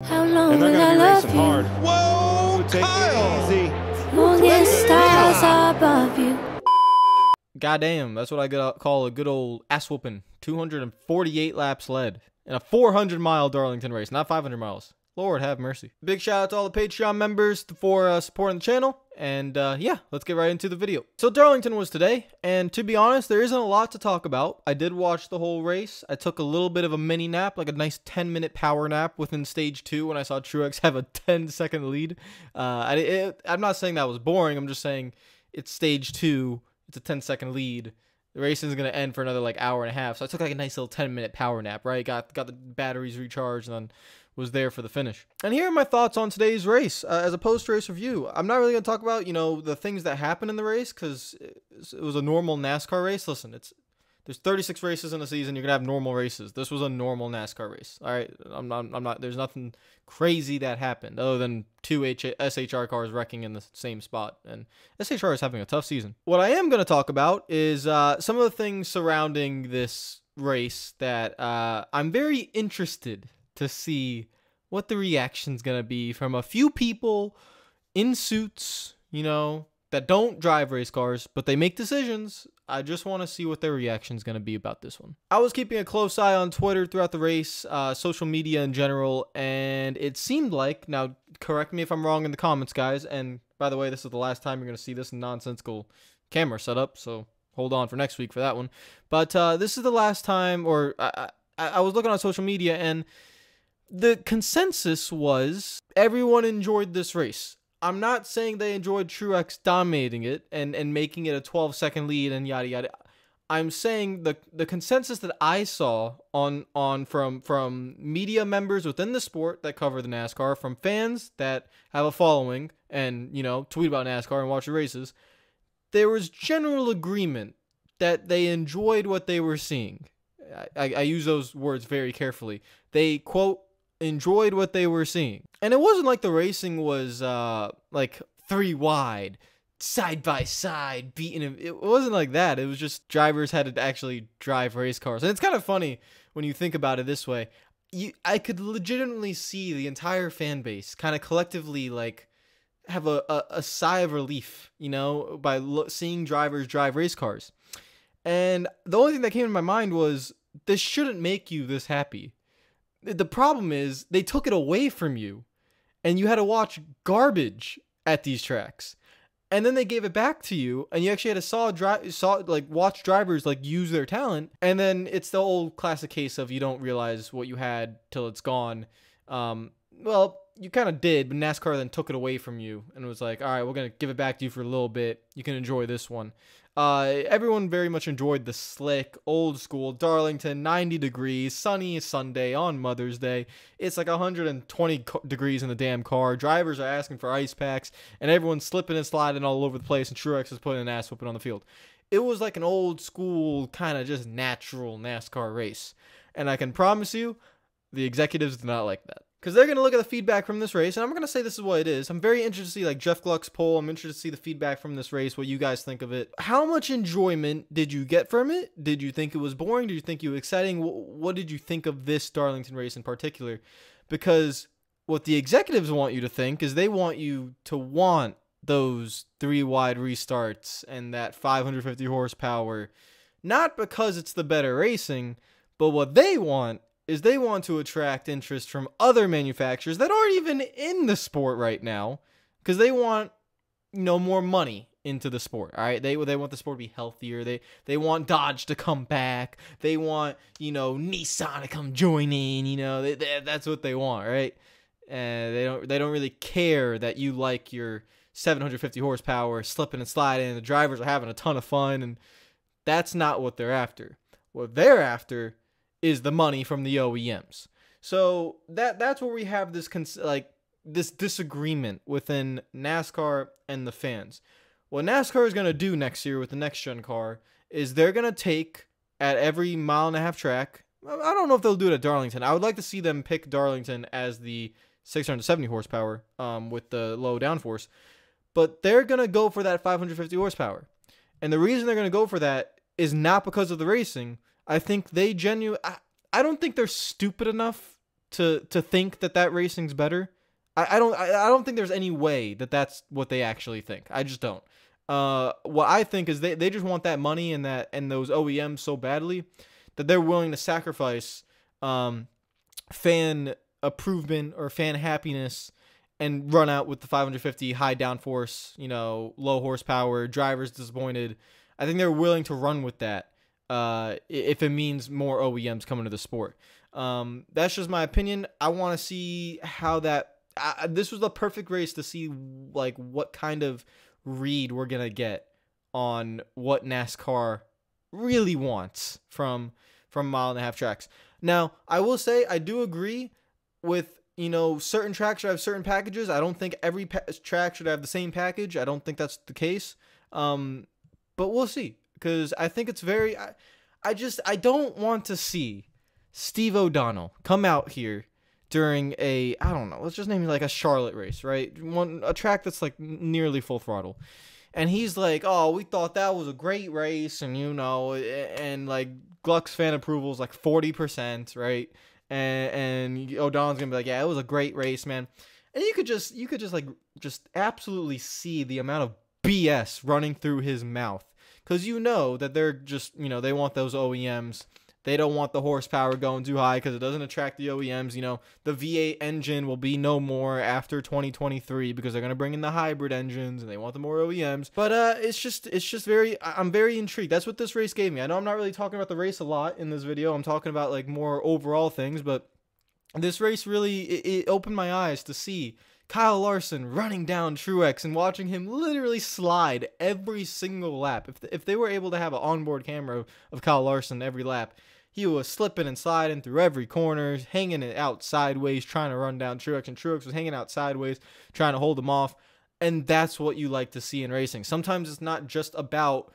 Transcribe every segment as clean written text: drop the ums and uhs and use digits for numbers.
How long And they're will going I to be love racing you? hard. Whoa, Take Kyle! it easy. Longest stars above you. Goddamn, that's what I call a good old ass whooping. 248 laps led in a 400-mile Darlington race, not 500 miles. Lord have mercy. Big shout out to all the Patreon members for supporting the channel. And yeah, let's get right into the video. So Darlington was today, and to be honest, there isn't a lot to talk about. I did watch the whole race. I took a little bit of a mini nap, like a nice 10-minute power nap within stage 2 when I saw Truex have a 10-second lead. I'm not saying that was boring. I'm just saying it's stage 2. It's a 10-second lead. The race isn't going to end for another like hour and a half. So I took like a nice little 10-minute power nap, right? Got the batteries recharged and then was there for the finish. And here are my thoughts on today's race as a post-race review. I'm not really going to talk about, the things that happened in the race because it was a normal NASCAR race. Listen, there's 36 races in a season. You're going to have normal races. This was a normal NASCAR race. All right. I'm not, there's nothing crazy that happened other than two SHR cars wrecking in the same spot. And SHR is having a tough season. What I am going to talk about is some of the things surrounding this race that I'm very interested to see what the reaction's going to be from a few people in suits, that don't drive race cars, but they make decisions. I just want to see what their reaction's going to be about this one. I was keeping a close eye on Twitter throughout the race, social media in general, and it seemed like, now correct me if I'm wrong in the comments, guys, and by the way, this is the last time you're going to see this nonsensical camera setup, so hold on for next week for that one. But this is the last time, or I was looking on social media, and the consensus was everyone enjoyed this race. I'm not saying they enjoyed Truex dominating it and making it a 12-second lead and yada yada. I'm saying the consensus that I saw from media members within the sport that cover the NASCAR, from fans that have a following and tweet about NASCAR and watch the races, there was general agreement that they enjoyed what they were seeing. I use those words very carefully. They, quote, enjoyed what they were seeing. And it wasn't like the racing was like 3 wide, side by side, beating him. It wasn't like that. It was just drivers had to actually drive race cars. And it's kind of funny when you think about it this way. I could legitimately see the entire fan base kind of collectively like have a sigh of relief, by seeing drivers drive race cars. And the only thing that came to my mind was, this shouldn't make you this happy. The problem is they took it away from you and you had to watch garbage at these tracks. And then they gave it back to you and you actually had to watch drivers like use their talent. And then it's the old classic case of you don't realize what you had till it's gone. Well, you kind of did, but NASCAR then took it away from you and it was like, all right, we're going to give it back to you for a little bit. You can enjoy this one. Everyone very much enjoyed the slick, old school Darlington, 90 degrees, sunny Sunday on Mother's Day. It's like 120 degrees in the damn car. Drivers are asking for ice packs, and everyone's slipping and sliding all over the place, and Truex is putting an ass whooping on the field. It was like an old school, kind of just natural NASCAR race. And I can promise you, the executives did not like that. Because they're going to look at the feedback from this race, and I'm going to say this is what it is. I'm very interested to see, like, Jeff Gluck's poll. I'm interested to see the feedback from this race, what you guys think of it. How much enjoyment did you get from it? Did you think it was boring? Did you think it was exciting? What did you think of this Darlington race in particular? Because what the executives want you to think is they want you to want those 3 wide restarts and that 550 horsepower. Not because it's the better racing, but what they want is they want to attract interest from other manufacturers that aren't even in the sport right now, because they want, more money into the sport. All right, they want the sport to be healthier. They want Dodge to come back. They want Nissan to come join in. That's what they want, right? And they don't really care that you like your 750 horsepower slipping and sliding. And the drivers are having a ton of fun, and that's not what they're after. What they're after is the money from the OEMs. So that's where we have this this disagreement within NASCAR and the fans. What NASCAR is going to do next year with the next gen car is they're going to take at every 1.5-mile track. I don't know if they'll do it at Darlington. I would like to see them pick Darlington as the 670 horsepower with the low downforce. But they're going to go for that 550 horsepower. And the reason they're going to go for that is not because of the racing. I think they I don't think they're stupid enough to think that racing's better. I don't think there's any way that that's what they actually think. I just don't. What I think is they just want that money and those OEMs so badly that they're willing to sacrifice fan approval or fan happiness and run out with the 550 high downforce, low horsepower, drivers disappointed. I think they're willing to run with that if it means more OEMs coming to the sport. That's just my opinion. I want to see how that. This was the perfect race to see like what kind of read we're gonna get on what NASCAR really wants from mile-and-a-half tracks. Now, I will say I do agree with certain tracks should have certain packages. I don't think every track should have the same package. I don't think that's the case. But we'll see, because I think it's very. I don't want to see Steve O'Donnell come out here during I don't know, let's just name it like a Charlotte race, right? A track that's like nearly full throttle. And he's like, oh, we thought that was a great race. And, and like Gluck's fan approval is like 40%, right? And O'Donnell's going to be like, yeah, it was a great race, man. And you could just just absolutely see the amount of BS running through his mouth. Because that they're just, they want those OEMs. They don't want the horsepower going too high because it doesn't attract the OEMs. The V8 engine will be no more after 2023 because they're going to bring in the hybrid engines and they want the more OEMs. But it's just I'm very intrigued. That's what this race gave me. I know I'm not really talking about the race a lot in this video. I'm talking about like more overall things, but this race really, it opened my eyes to see Kyle Larson running down Truex and watching him literally slide every single lap. If they were able to have an onboard camera of Kyle Larson every lap, he was slipping and sliding through every corner, hanging it out sideways, trying to run down Truex, and Truex was hanging out sideways, trying to hold him off. And that's what you like to see in racing. Sometimes it's not just about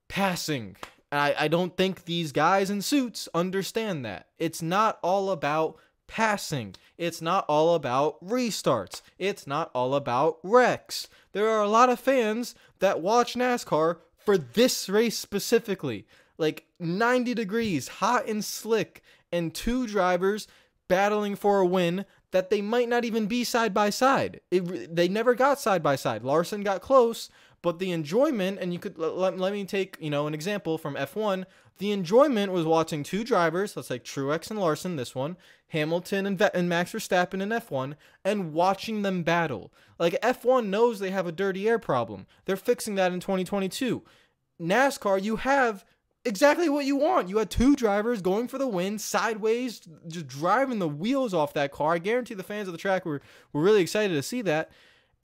passing. I don't think these guys in suits understand that. It's not all about passing. It's not all about restarts. It's not all about wrecks. There are a lot of fans that watch NASCAR for this race specifically. Like 90 degrees, hot and slick, and two drivers battling for a win that they might not even be side by side. They never got side by side. Larson got close, but the enjoyment, and you could let me take an example from F1. The enjoyment was watching two drivers, let's say Truex and Larson, this one, Hamilton and Max Verstappen in F1, and watching them battle. Like F1 knows they have a dirty air problem. They're fixing that in 2022. NASCAR, you have exactly what you want. You had two drivers going for the win, sideways, just driving the wheels off that car. I guarantee the fans of the track were really excited to see that.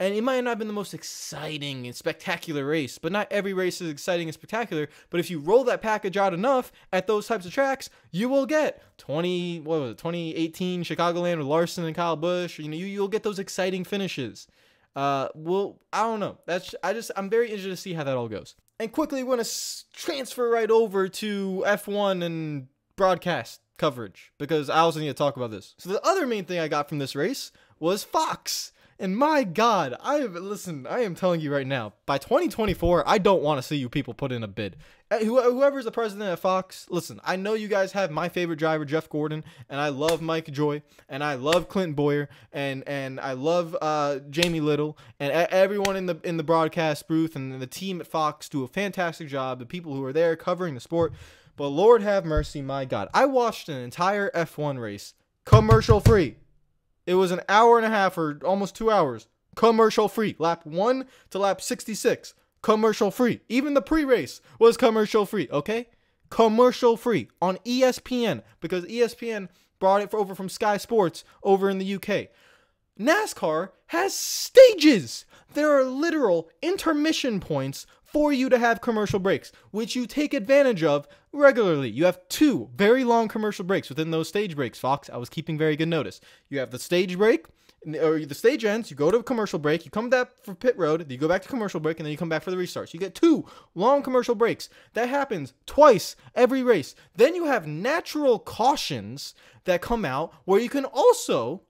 And it might not have been the most exciting and spectacular race, but not every race is exciting and spectacular. But if you roll that package out enough at those types of tracks, you will get 2018 Chicagoland with Larson and Kyle Busch. You'll get those exciting finishes. Well, I don't know. I'm very interested to see how that all goes. And quickly, we're going to transfer right over to F1 and broadcast coverage, because I also need to talk about this. So the other main thing I got from this race was Fox. And my God, I am telling you right now, by 2024, I don't want to see you people put in a bid. Whoever's the president at Fox, listen, I know you guys have my favorite driver, Jeff Gordon, and I love Mike Joy, and I love Clinton Boyer, and I love Jamie Little, and everyone in the broadcast booth and the team at Fox do a fantastic job, the people who are there covering the sport. But Lord have mercy, my God. I watched an entire F1 race commercial free. It was an hour and a half or almost 2 hours. Commercial free. Lap 1 to lap 66. Commercial free. Even the pre-race was commercial free, okay? Commercial free on ESPN, because ESPN brought it over from Sky Sports over in the UK. NASCAR has stages. There are literal intermission points for you to have commercial breaks, which you take advantage of regularly. You have two very long commercial breaks within those stage breaks, Fox. I was keeping very good notice. You have the stage break, or the stage ends, you go to a commercial break, you come back for pit road, you go back to commercial break, and then you come back for the restarts. You get two long commercial breaks. That happens twice every race. Then you have natural cautions that come out where you can also,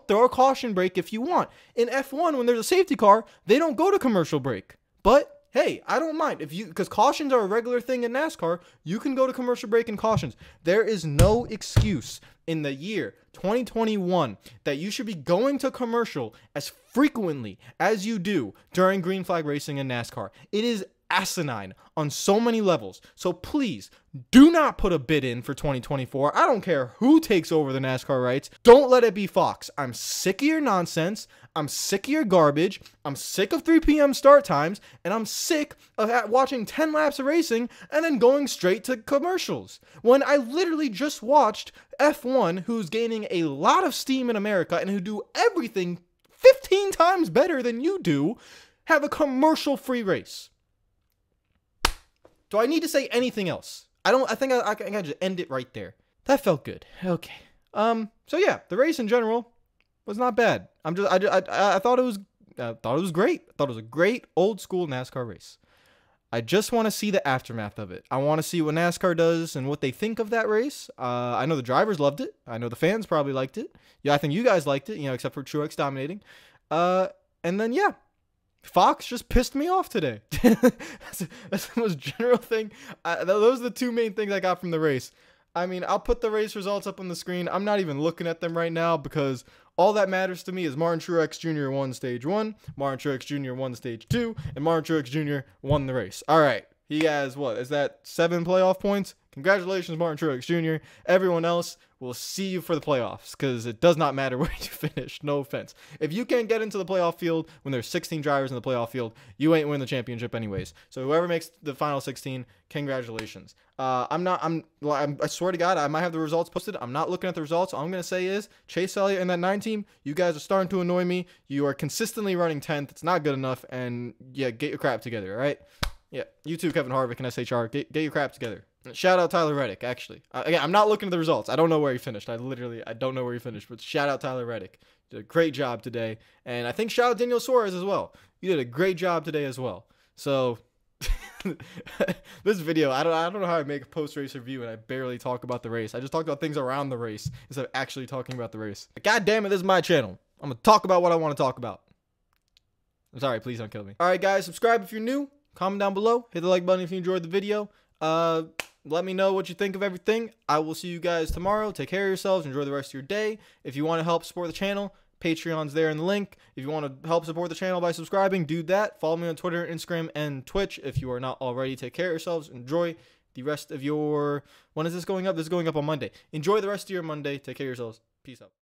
throw a caution break if you want. In F1, when there's a safety car, they don't go to commercial break. But hey, I don't mind if you, because cautions are a regular thing in NASCAR. You can go to commercial break and cautions. There is no excuse in the year 2021 that you should be going to commercial as frequently as you do during green flag racing in NASCAR. It is asinine on so many levels. So please do not put a bid in for 2024. I don't care who takes over the NASCAR rights. Don't let it be Fox. I'm sick of your nonsense. I'm sick of your garbage. I'm sick of 3 p.m. start times, and I'm sick of watching 10 laps of racing and then going straight to commercials. When I literally just watched F1, who's gaining a lot of steam in America and who do everything 15 times better than you do, have a commercial-free race. Do I need to say anything else? I think I can just end it right there. That felt good. Okay. So yeah, the race in general was not bad. I thought it was great. I thought it was a great old school NASCAR race. I just want to see the aftermath of it. I want to see what NASCAR does and what they think of that race. I know the drivers loved it. I know the fans probably liked it. Yeah, I think you guys liked it, except for Truex dominating. And then yeah, Fox just pissed me off today. That's the most general thing. Those are the two main things I got from the race. I mean, I'll put the race results up on the screen. I'm not even looking at them right now because all that matters to me is Martin Truex Jr. won stage 1, Martin Truex Jr. won stage 2, and Martin Truex Jr. won the race. All right. He has, what, is that 7 playoff points? Congratulations, Martin Truex Jr. Everyone else, will see you for the playoffs because it does not matter where you finish. No offense. If you can't get into the playoff field when there's 16 drivers in the playoff field, you ain't win the championship anyways. So whoever makes the final 16, congratulations. I swear to God, I might have the results posted. I'm not looking at the results. All I'm going to say is Chase Elliott and that 9 team, you guys are starting to annoy me. You are consistently running 10th. It's not good enough. And yeah, get your crap together. All right. Yeah. You too, Kevin Harvick and SHR. Get your crap together. Shout out Tyler Reddick, actually. Again, I'm not looking at the results. I don't know where he finished. I don't know where he finished. But shout out Tyler Reddick. Did a great job today. And I think shout out Daniel Suarez as well. You did a great job today as well. So this video, I don't know how I make a post-race review and I barely talk about the race. I just talk about things around the race instead of actually talking about the race. But God damn it, this is my channel. I'm going to talk about what I want to talk about. I'm sorry, please don't kill me. All right, guys, subscribe if you're new. Comment down below. Hit the like button if you enjoyed the video. Let me know what you think of everything. I will see you guys tomorrow. Take care of yourselves. Enjoy the rest of your day. If you want to help support the channel, Patreon's there in the link. If you want to help support the channel by subscribing, do that. Follow me on Twitter, Instagram, and Twitch if you are not already. Take care of yourselves. Enjoy the rest of your... When is this going up? This is going up on Monday. Enjoy the rest of your Monday. Take care of yourselves. Peace out.